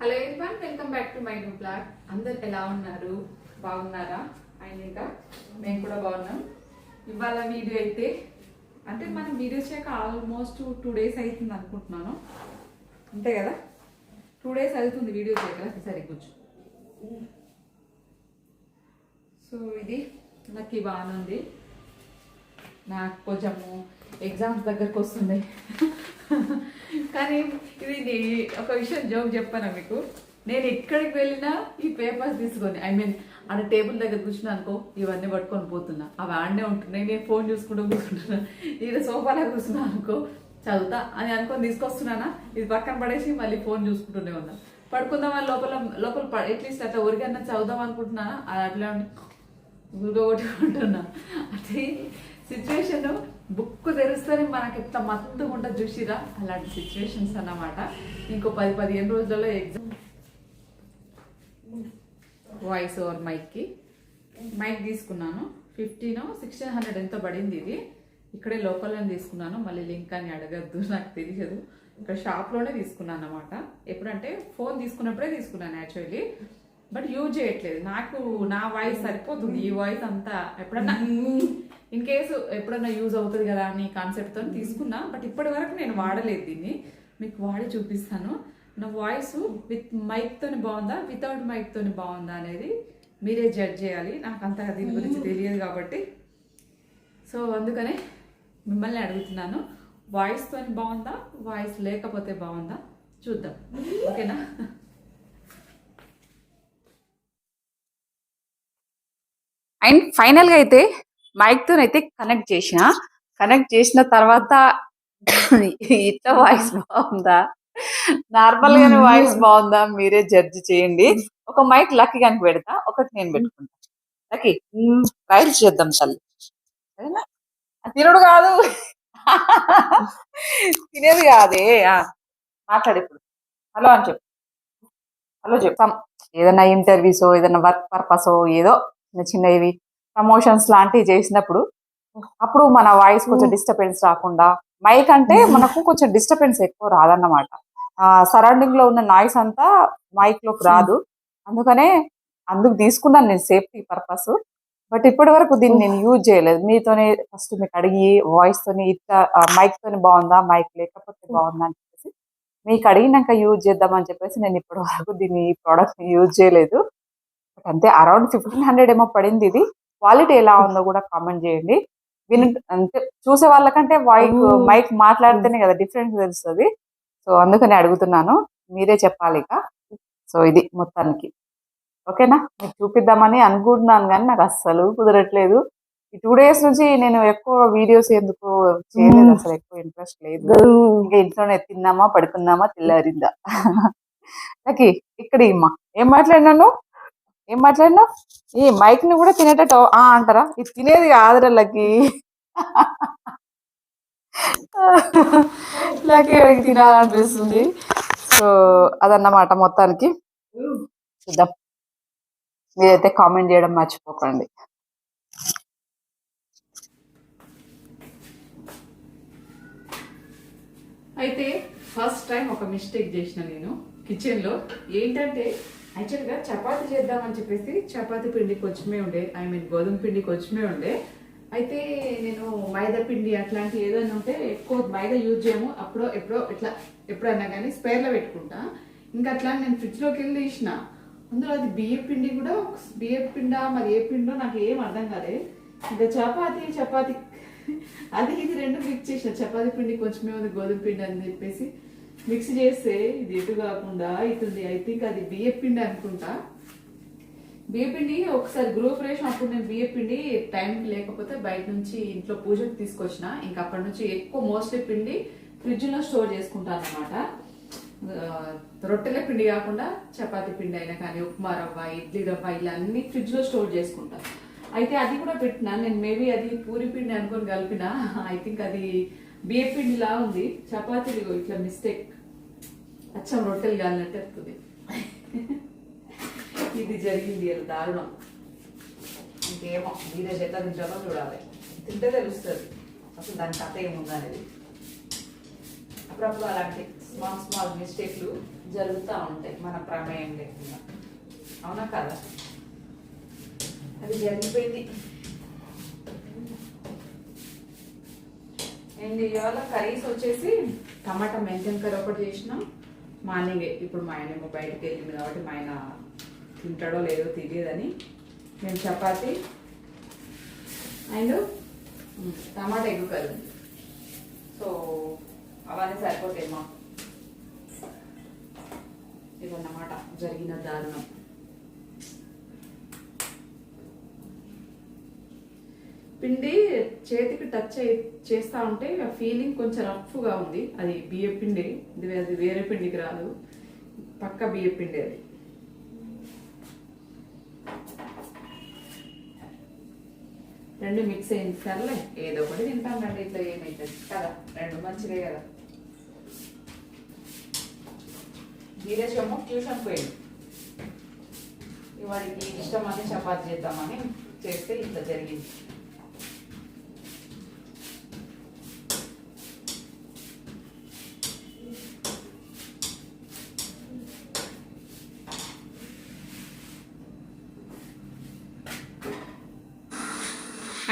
Hello everyone, welcome back to my new blog. అందరు ఎలా ఉన్నారు? బాగున్నారా? అండ్ ఇంకా మేము కూడా బాగున్నాం. ఇవాళ వీడియో అయితే అంటే మనం వీడియో చేయక ఆల్మోస్ట్ 2 days అవుతుంది అనుకుంటున్నాను, అంతే కదా? 2 days అవుతుంది వీడియో చేయక. సరే కూర్చో. సో ఇది నాకు బాగానే ఉంది. నాకు కొంచెము ఎగ్జామ్స్ దగ్గరకు వస్తుంది కానీ ఇది ఒక విషయం జోక్ చెప్పాను మీకు. నేను ఎక్కడికి వెళ్ళినా ఈ పేపర్స్ తీసుకొని ఆడ టేబుల్ దగ్గర కూర్చున్నా అనుకో, ఇవన్నీ పట్టుకొని పోతున్నా. అవి ఆడనే ఉంటున్నాయి, నేను ఫోన్ చూసుకుంటూ కూర్చుంటున్నా. ఇది సోఫాలో కూర్చున్నా అనుకో, చదువుతా అని అనుకొని తీసుకొస్తున్నానా, ఇది పక్కన పడేసి మళ్ళీ ఫోన్ చూసుకుంటూనే ఉన్నా. పడుకుందామని లోపల అట్లీస్ట్ అట్లా ఊరికన్నా చదువుదాం అనుకుంటున్నానా, అది అట్లా ఊరుకోగొట్టుకుంటున్నా. అది సిచ్యువేషన్ బుక్ తెరుస్తేనే మనకి ఎంత మత్తుగా ఉంటుంది చూసిరా, అలాంటి సిచ్యువేషన్స్ అన్నమాట. ఇంకో 10-15 రోజులలో ఎగ్జామ్. వాయిస్ ఓవర్ మైక్ తీసుకున్నాను. 1600 ఎంతో పడింది. ఇది ఇక్కడే లోకల్లోనే తీసుకున్నాను. మళ్ళీ లింక్ అని అడగద్దు, నాకు తెలియదు. ఇక్కడ షాప్లోనే తీసుకున్నాను అనమాట. ఎప్పుడంటే ఫోన్ తీసుకున్నప్పుడే తీసుకున్నాను యాక్చువల్లీ, బట్ యూజ్ చేయట్లేదు. నాకు నా వాయిస్ సరిపోతుంది. ఈ వాయిస్ అంతా ఎప్పుడన్నా ఇన్ కేసు ఎప్పుడన్నా యూజ్ అవుతుంది కదా అని కాన్సెప్ట్తో తీసుకున్నా, బట్ ఇప్పటి వరకు నేను వాడలేదు దీన్ని. మీకు వాడి చూపిస్తాను. నా వాయిస్ విత్ మైక్తో బాగుందా, వితౌట్ మైక్తో బాగుందా అనేది మీరే జడ్జ్ చేయాలి. నాకు అంతగా దీని గురించి తెలియదు కాబట్టి, సో అందుకనే మిమ్మల్ని అడుగుతున్నాను. వాయిస్తో బాగుందా, వాయిస్ లేకపోతే బాగుందా చూద్దాం, ఓకేనా? అండ్ ఫైనల్గా అయితే మైక్తో అయితే కనెక్ట్ చేసిన తర్వాత ఇట్లా వాయిస్ బాగుందా, నార్మల్గానే వాయిస్ బాగుందా మీరే జడ్జి చేయండి. ఒక మైక్ లక్కీ కనుక పెడతా, ఒకటి నేను పెట్టుకుంటా. లక్కీ ట్రైల్ చేద్దాం తల్లి, సరేనా? తినడు కాదు తినేది కాదే. మాట్లాడు ఇప్పుడు. హలో అని చెప్పు. హలో చెప్తాం. ఏదైనా ఇంటర్వ్యూసో, ఏదైనా వర్క్ పర్పసో, ఏదో చిన్న చిన్నవి ప్రమోషన్స్ లాంటివి చేసినప్పుడు అప్పుడు మన వాయిస్ కొంచెం డిస్టర్బెన్స్ రాకుండా, మైక్ అంటే మనకు కొంచెం డిస్టర్బెన్స్ ఎక్కువ రాదన్నమాట. సరౌండింగ్ లో ఉన్న నాయిస్ అంతా మైక్ లోకి రాదు. అందుకు తీసుకున్నాను నేను సేఫ్టీ పర్పస్. బట్ ఇప్పటి వరకు దీన్ని నేను యూజ్ చేయలేదు. మీతోనే ఫస్ట్ మీకు అడిగి వాయిస్ తోని ఇట్లా మైక్ తోని బాగుందా, మైక్ లేకపోతే బాగుందా అని చెప్పేసి మీకు అడిగినాక యూజ్ చేద్దామని చెప్పేసి నేను ఇప్పటి వరకు దీన్ని ఈ ప్రోడక్ట్ యూజ్ చేయలేదు. బట్ అంతే, అరౌండ్ 1500 ఏమో పడింది. ఇది క్వాలిటీ ఎలా ఉందో కూడా కామెంట్ చేయండి. అంటే చూసే వాళ్ళకంటే మైక్ మాట్లాడితేనే కదా డిఫరెన్స్ తెలుస్తుంది. సో అందుకని అడుగుతున్నాను, మీరే చెప్పాలి ఇక. సో ఇది మొత్తానికి ఓకేనా, మీకు చూపిద్దామని అనుకుంటున్నాను కానీ నాకు అస్సలు కుదరట్లేదు. ఈ 2 days నుంచి నేను ఎక్కువ వీడియోస్ ఎందుకు చేయలేదు, అసలు ఎక్కువ ఇంట్రెస్ట్ లేదు. ఇంకా ఇంట్లోనే తిన్నామా, పడుకున్నామా, తెల్లారిందా. నాకు ఇక్కడ ఏం మాట్లాడినాను, ఈ మైక్ ని కూడా తినేటట్టు అంటారా? ఇది తినేది కాదురల్లకి లక్కీ తినాలనిపిస్తుంది. సో అదన్నమాట మొత్తానికి. చూద్దాం, మీరైతే కామెంట్ చేయడం మర్చిపోకండి. అయితే ఫస్ట్ టైం ఒక మిస్టేక్ చేసిన నేను కిచెన్లో. ఏంటంటే యాక్చువల్గా చపాతీ చేద్దామని చెప్పేసి చపాతీ పిండి కొంచెమే ఉండే, గోధుమ పిండి కొంచెమే ఉండే. అయితే నేను మైదా పిండి అట్లాంటి ఏదైనా ఉంటే ఎక్కువ మైదా యూజ్ చేయము, ఎప్పుడైనా కానీ స్పేర్లో పెట్టుకుంటా. ఇంకా అట్లా నేను ఫ్రిడ్జ్లోకి వెళ్ళి తీసిన, అందులో అది బియ్యం పిండా మరి ఏ పిండో నాకు ఏం అర్థం కాలే. ఇంకా చపాతీ అది ఇది రెండు మిక్స్ చేసిన. చపాతీ పిండి కొంచెమే ఉంది, గోధుమ పిండి అని చెప్పేసి మిక్స్ చేస్తే ఇది ఎటు కాకుండా అవుతుంది. ఐ థింక్ అది బియ్యం పిండి అనుకుంటా. బియ్యం పిండి ఒకసారి గ్రూప్ రేషన్ అప్పుడు నేను బియ్యం పిండి టైంకి లేకపోతే బయట నుంచి ఇంట్లో పూజకు తీసుకొచ్చిన. ఇంకా అప్పటి నుంచి ఎక్కువ మోస్ట్లీ పిండి ఫ్రిడ్జ్లో స్టోర్ చేసుకుంటాను అనమాట. రొట్టెల పిండి కాకుండా చపాతీ పిండి అయినా కానీ, ఉప్మా రవ్వ, ఇడ్లీ రవ్వ, ఇలా అన్ని ఫ్రిడ్జ్లో స్టోర్ చేసుకుంటాను. అయితే అది కూడా పెట్టినా నేను. మేబీ అది పూరి పిండి అనుకొని కలిపిన. ఐ థింక్ అది బియ్య పిండిలా ఉంది. చపాతీలు ఇట్లా మిస్టేక్, అచ్చం రొట్టెలు కాలినట్టు వస్తుంది. ఇది జరిగింది అది దారుణం. ఇంకేమో మీరే ఎట్లా తింటారో చూడాలి, తింటే తెలుస్తుంది అసలు దాని కథ ఏముందనేది. అప్పుడప్పుడు అలాంటి స్మాల్ స్మాల్ మిస్టేక్లు జరుగుతూ ఉంటాయి మన ప్రమేయం లేకుండా. అవునా కదా? అది జరిగిపోయింది. అండ్ ఇవాళ కర్రీస్ వచ్చేసి టమాటా మెంతం కర్రీ ఒకటి చేసినాం మార్నింగే. ఇప్పుడు మా ఆయన బయటకు వెళ్ళింది కాబట్టి మా ఆయన తింటాడో లేదో తెలియదని మేము chapati and tomato egg curry. So అవన్నీ సరిపోతాయి మా ఇవన్నమాట జరిగిన దారుణం. పిండి చేతికి టచ్ చేస్తూ ఉంటే ఆ ఫీలింగ్ కొంచెం రఫ్గా ఉంది. అది బియ్య పిండి, అది వేరే పిండికి రాదు, పక్క బియ్య పిండి అది. రెండు మిక్స్ అయింది. సర్లే ఏదో ఒకటి తింటామండి, ఇట్లా ఏమైతుంది కదా, రెండు మంచిదే కదా. ధీరజ్ ఏమో ట్యూషన్ పోయింది. వాడికి ఇష్టమని చపాతి చేద్దామని చేస్తే ఇట్లా జరిగింది.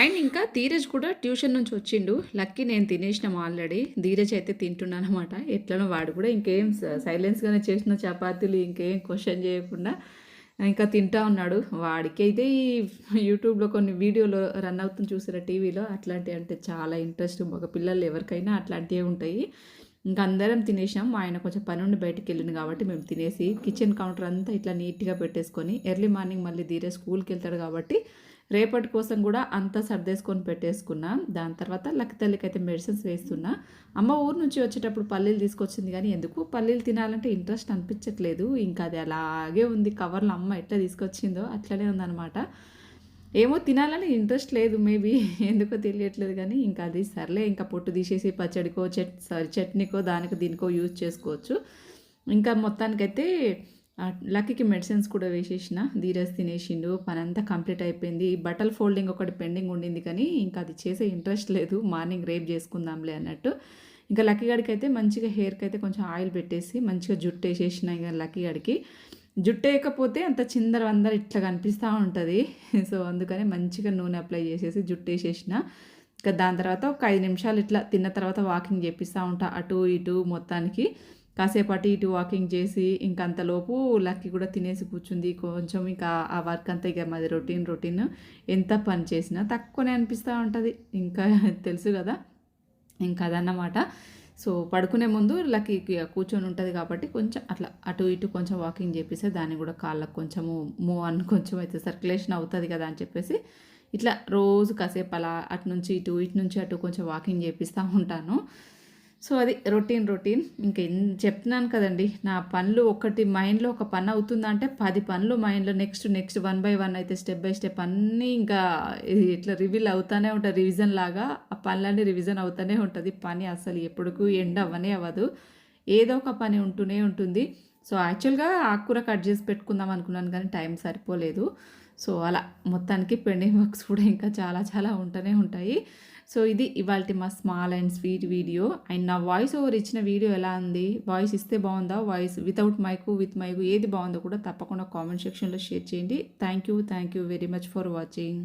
అండ్ ఇంకా ధీరజ్ కూడా ట్యూషన్ నుంచి వచ్చిండు. లక్కీ నేను తినేసినాం ఆల్రెడీ. ధీరజ్ అయితే తింటున్నాను అనమాట. ఎట్లనో వాడు కూడా ఇంకేం సైలెన్స్గానే చేసిన చపాతీలు ఇంకేం క్వశ్చన్ చేయకుండా ఇంకా తింటా ఉన్నాడు. వాడికి అయితే ఈ యూట్యూబ్లో కొన్ని వీడియోలు రన్ అవుతుంది చూసారా టీవీలో, అట్లాంటివి అంటే చాలా ఇంట్రెస్ట్. మగ పిల్లలు ఎవరికైనా అట్లాంటివే ఉంటాయి. ఇంకా అందరం తినేసాం. మా ఆయన కొంచెం పని నుండి బయటికి వెళ్ళింది కాబట్టి మేము తినేసి కిచెన్ కౌంటర్ అంతా ఇట్లా నీట్గా పెట్టేసుకొని ఎర్లీ మార్నింగ్ మళ్ళీ ధీరజ్ స్కూల్కి వెళ్తాడు కాబట్టి రేపటి కోసం కూడా అంతా సర్దేసుకొని పెట్టేసుకున్నా. దాని తర్వాత లక్క తల్లికి అయితే మెడిసిన్స్ వేస్తున్నా. అమ్మ ఊరు నుంచి వచ్చేటప్పుడు పల్లీలు తీసుకొచ్చింది, కానీ ఎందుకు పల్లీలు తినాలంటే ఇంట్రెస్ట్ అనిపించట్లేదు. ఇంకా అది అలాగే ఉంది కవర్లో. అమ్మ ఎట్లా తీసుకొచ్చిందో అట్లనే ఉందన్నమాట. ఏమో తినాలని ఇంట్రెస్ట్ లేదు, మేబీ ఎందుకో తెలియట్లేదు. కానీ ఇంకా అది సర్లే, ఇంకా పొట్టు తీసేసి పచ్చడికో చట్నీకో దానికి దీనికో యూజ్ చేసుకోవచ్చు. ఇంకా మొత్తానికైతే లక్కీకి మెడిసిన్స్ కూడా వేసేసిన. ధీరజ్ తినేసిండు. పని అంతా కంప్లీట్ అయిపోయింది. బట్టల్ ఫోల్డింగ్ ఒకటి పెండింగ్ ఉండింది, కానీ ఇంకా అది చేసే ఇంట్రెస్ట్ లేదు. మార్నింగ్ రేపు చేసుకుందాంలే అన్నట్టు. ఇంకా లక్కీ గడికి అయితే మంచిగా హెయిర్కి అయితే కొంచెం ఆయిల్ పెట్టేసి మంచిగా జుట్టు వేసేసిన. ఇంకా లక్కీ గడికి జుట్టు వేయకపోతే అంత చిందర ఇట్లా కనిపిస్తూ ఉంటుంది. సో అందుకని మంచిగా నూనె అప్లై చేసేసి జుట్టు వేసేసిన. ఇంకా దాని తర్వాత ఒక 5 నిమిషాలు ఇట్లా తిన్న తర్వాత వాకింగ్ చేపిస్తూ ఉంటా అటు ఇటు. మొత్తానికి కాసేపు అటు ఇటు వాకింగ్ చేసి ఇంకా అంతలోపు లక్కీ కూడా తినేసి కూర్చుంది. కొంచెం ఇంకా ఆ వర్క్ అంతా ఇక మాది రొటీన్ ఎంత పని చేసినా తక్కువనే అనిపిస్తూ ఉంటుంది. ఇంకా తెలుసు కదా, ఇంకా అదన్నమాట. సో పడుకునే ముందు లక్కీ కూర్చొని ఉంటుంది కాబట్టి కొంచెం అట్లా అటు ఇటు కొంచెం వాకింగ్ చేపిస్తే దాన్ని కూడా కాళ్ళకు కొంచెము మూవ్ అని కొంచెం అయితే సర్క్యులేషన్ అవుతుంది కదా అని చెప్పేసి ఇట్లా రోజు కాసేపు అలా అటు నుంచి ఇటు నుంచి అటు కొంచెం వాకింగ్ చేపిస్తూ ఉంటాను. సో అది రొటీన్. ఇంకా చెప్తున్నాను కదండి, నా పనులు ఒకటి మైండ్లో ఒక పని అవుతుందంటే 10 పనులు మైండ్లో నెక్స్ట్ 1 by 1 అయితే స్టెప్ బై స్టెప్ అన్నీ ఇంకా ఇట్లా రివీల్ అవుతూనే ఉంటుంది. రివిజన్ లాగా ఆ పనులన్నీ రివిజన్ అవుతూనే ఉంటుంది. పని అసలు ఎప్పుడుకు ఎండ్ అవ్వదు. ఏదో ఒక పని ఉంటూనే ఉంటుంది. సో యాక్చువల్గా ఆకుకూర కట్ చేసి పెట్టుకుందాం అనుకున్నాను, కానీ టైం సరిపోలేదు. సో అలా మొత్తానికి పెండింగ్ వర్క్స్ కూడా ఇంకా చాలా ఉంటూనే ఉంటాయి. సో ఇది ఇవాళ మా small and sweet video. And నా వాయిస్ ఓవర్ ఇచ్చిన వీడియో ఎలా ఉంది, వాయిస్ ఇస్తే బాగుందా, voice without mic with mic ఏది బాగుందో కూడా తప్పకుండా కామెంట్ సెక్షన్లో షేర్ చేయండి. Thank you very much for watching.